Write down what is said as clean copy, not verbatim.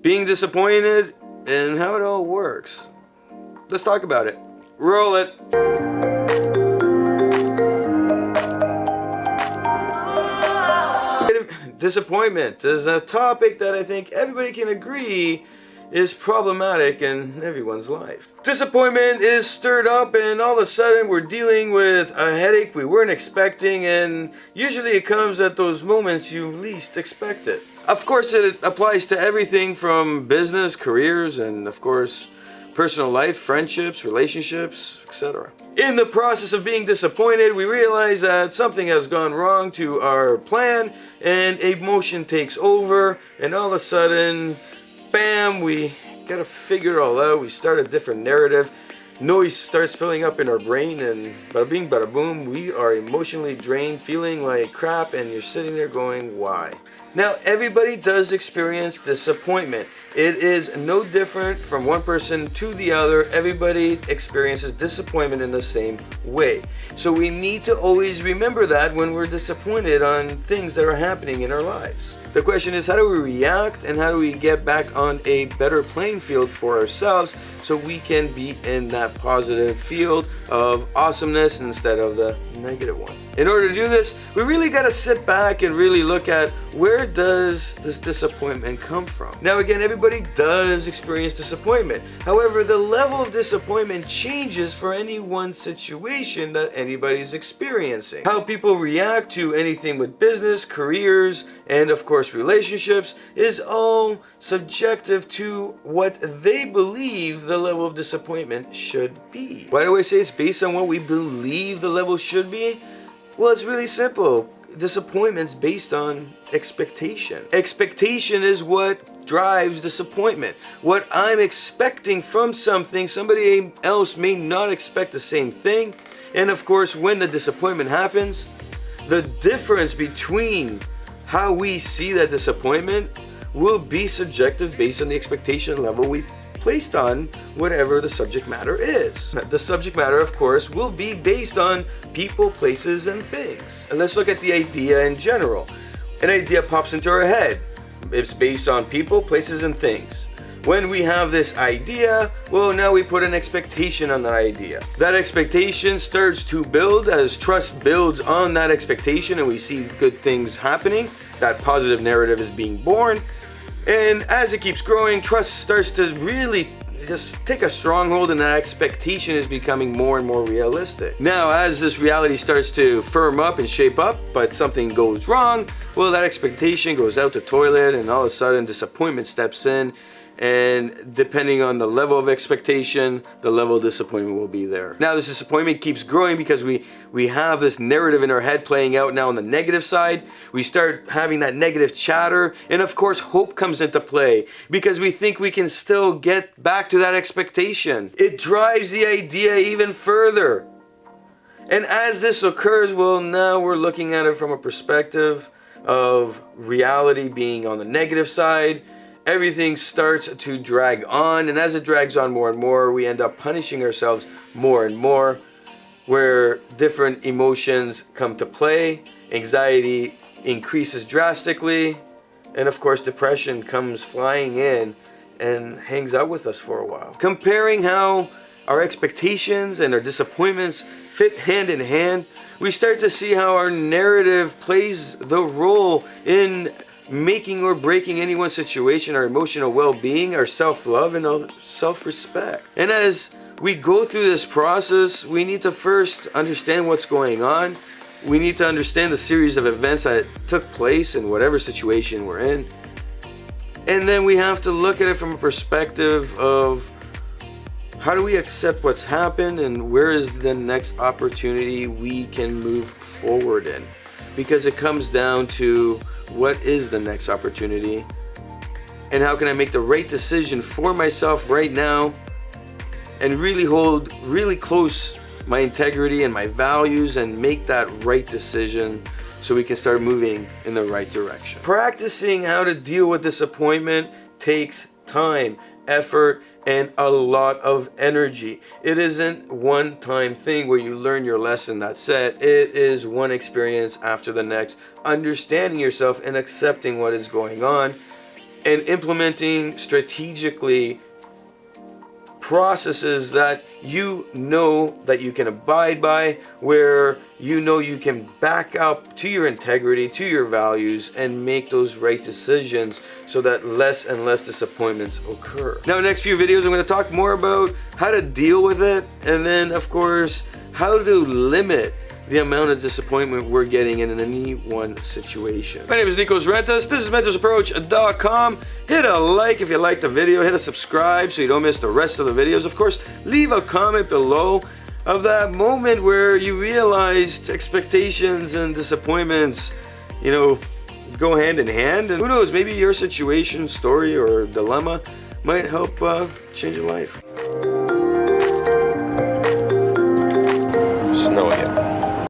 being disappointed, and how it all works. Let's talk about it. Roll it. Disappointment is a topic that I think everybody can agree is problematic in everyone's life. Disappointment is stirred up and all of a sudden we're dealing with a headache we weren't expecting, and usually it comes at those moments you least expect it. Of course it applies to everything from business, careers, and of course personal life, friendships, relationships, etc. In the process of being disappointed, we realize that something has gone wrong to our plan and emotion takes over, and all of a sudden, bam, we gotta figure it all out. We start a different narrative. Noise starts filling up in our brain, and bada bing, bada boom, we are emotionally drained, feeling like crap, and you're sitting there going, why? Now, everybody does experience disappointment. It is no different from one person to the other. Everybody experiences disappointment in the same way. So we need to always remember that when we're disappointed on things that are happening in our lives. The question is, how do we react and how do we get back on a better playing field for ourselves so we can be in that positive field of awesomeness instead of the negative one? In order to do this, we really got to sit back and really look at, where does this disappointment come from? Now again, everybody does experience disappointment. However, the level of disappointment changes for any one situation that anybody's experiencing. How people react to anything with business, careers, and of course relationships is all subjective to what they believe the level of disappointment should be. Why do I say it's based on what we believe the level should be? Well, it's really simple. Disappointment's based on expectation. Expectation is what drives disappointment. What I'm expecting from something, somebody else may not expect the same thing. And of course, when the disappointment happens, the difference between how we see that disappointment will be subjective based on the expectation level we placed on whatever the subject matter is. The subject matter, of course, will be based on people, places, and things. And let's look at the idea in general. An idea pops into our head. It's based on people, places, and things. When we have this idea, well, now we put an expectation on that idea. That expectation starts to build as trust builds on that expectation, and we see good things happening. That positive narrative is being born. And as it keeps growing, trust starts to really just take a stronghold, and that expectation is becoming more and more realistic. Now, as this reality starts to firm up and shape up, but something goes wrong, well, that expectation goes out the toilet, and all of a sudden disappointment steps in. And depending on the level of expectation, the level of disappointment will be there. Now this disappointment keeps growing because we have this narrative in our head playing out now on the negative side. We start having that negative chatter, and of course hope comes into play because we think we can still get back to that expectation. It drives the idea even further. And as this occurs, well, now we're looking at it from a perspective of reality being on the negative side. Everything starts to drag on, and as it drags on more and more, we end up punishing ourselves more and more, where different emotions come to play. Anxiety increases drastically, and of course depression comes flying in and hangs out with us for a while. Comparing how our expectations and our disappointments fit hand in hand, we start to see how our narrative plays the role in making or breaking anyone's situation, our emotional well-being, our self-love, and our self-respect. And as we go through this process, we need to first understand what's going on. We need to understand the series of events that took place in whatever situation we're in. And then we have to look at it from a perspective of, how do we accept what's happened, and where is the next opportunity we can move forward in? Because it comes down to, what is the next opportunity, and how can I make the right decision for myself right now and really hold really close my integrity and my values and make that right decision so we can start moving in the right direction. Practicing how to deal with disappointment takes time, effort, and a lot of energy. It isn't one-time thing where you learn your lesson, that's it. It is one experience after the next, understanding yourself and accepting what is going on, and implementing strategically processes that you know that you can abide by, where you know you can back up to your integrity, to your values, and make those right decisions so that less and less disappointments occur. Now, next few videos, I'm going to talk more about how to deal with it, and then, of course, how to limit the amount of disappointment we're getting in any one situation. My name is Nikos Rentas. This is mentorsapproach.com. Hit a like if you liked the video. Hit a subscribe so you don't miss the rest of the videos. Of course, leave a comment below of that moment where you realized expectations and disappointments, you know, go hand in hand. And who knows, maybe your situation, story, or dilemma might help change your life.